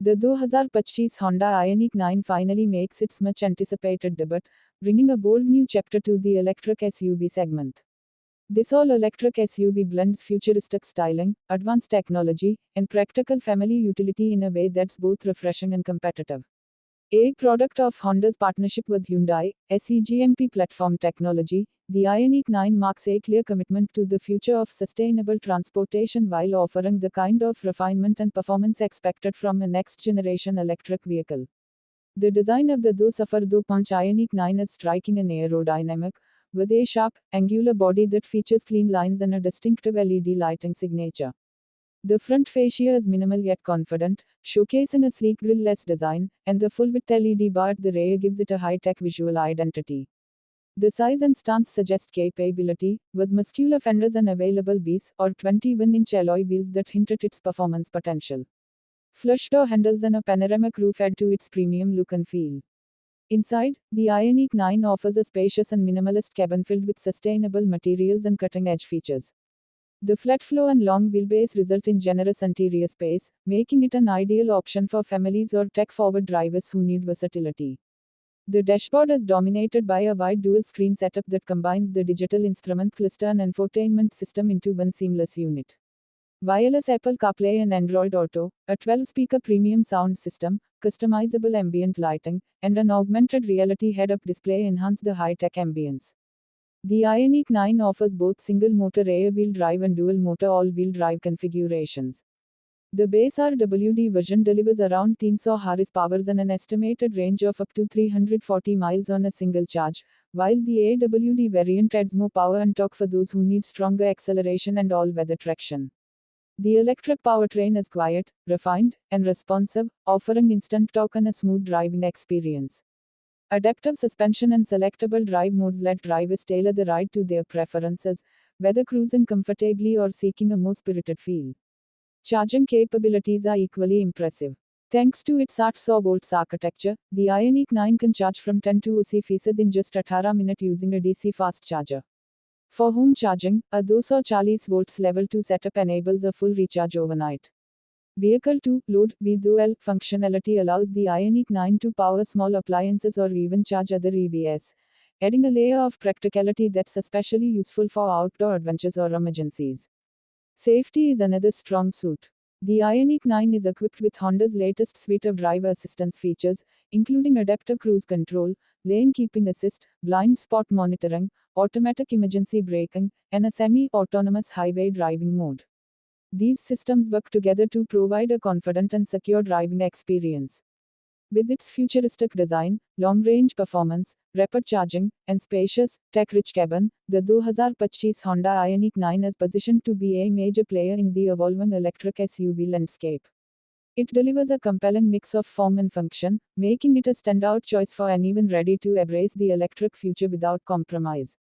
The 2025 Honda Ioniq 9 finally makes its much anticipated debut, bringing a bold new chapter to the electric SUV segment. This all electric SUV blends futuristic styling, advanced technology, and practical family utility in a way that's both refreshing and competitive. A product of Honda's partnership with Hyundai, SEGMP platform technology, the Ioniq 9 marks a clear commitment to the future of sustainable transportation while offering the kind of refinement and performance expected from a next-generation electric vehicle. The design of the Do Safar Do Punch Ioniq 9 is striking and aerodynamic, with a sharp, angular body that features clean lines and a distinctive LED lighting signature. The front fascia is minimal yet confident, showcasing a sleek grille-less design, and the full-width LED bar at the rear gives it a high-tech visual identity. The size and stance suggest capability, with muscular fenders and available Bs or 21-inch alloy wheels that hint at its performance potential. Flush door handles and a panoramic roof add to its premium look and feel. Inside, the Ioniq 9 offers a spacious and minimalist cabin filled with sustainable materials and cutting-edge features. The flat floor and long wheelbase result in generous interior space, making it an ideal option for families or tech-forward drivers who need versatility. The dashboard is dominated by a wide dual-screen setup that combines the digital instrument cluster and infotainment system into one seamless unit. Wireless Apple CarPlay and Android Auto, a 12-speaker premium sound system, customizable ambient lighting, and an augmented reality head-up display enhance the high-tech ambience. The Ioniq 9 offers both single-motor rear-wheel drive and dual-motor all-wheel drive configurations. The base RWD version delivers around 300 horsepower and an estimated range of up to 340 miles on a single charge, while the AWD variant adds more power and torque for those who need stronger acceleration and all-weather traction. The electric powertrain is quiet, refined, and responsive, offering instant torque and a smooth driving experience. Adaptive suspension and selectable drive modes let drivers tailor the ride to their preferences, whether cruising comfortably or seeking a more spirited feel. Charging capabilities are equally impressive. Thanks to its 800 volts architecture, the Ioniq 9 can charge from 10 to 80% in just 18 minutes using a DC fast charger. For home charging, a 240 volts level 2 setup enables a full recharge overnight. Vehicle to load V2L functionality allows the Ioniq 9 to power small appliances or even charge other EVs, adding a layer of practicality that's especially useful for outdoor adventures or emergencies. Safety is another strong suit. The Ioniq 9 is equipped with Honda's latest suite of driver assistance features, including adaptive cruise control, lane keeping assist, blind spot monitoring, automatic emergency braking, and a semi-autonomous highway driving mode. These systems work together to provide a confident and secure driving experience. With its futuristic design, long-range performance, rapid charging, and spacious, tech-rich cabin, the 2025 Honda Ioniq 9 is positioned to be a major player in the evolving electric SUV landscape. It delivers a compelling mix of form and function, making it a standout choice for anyone ready to embrace the electric future without compromise.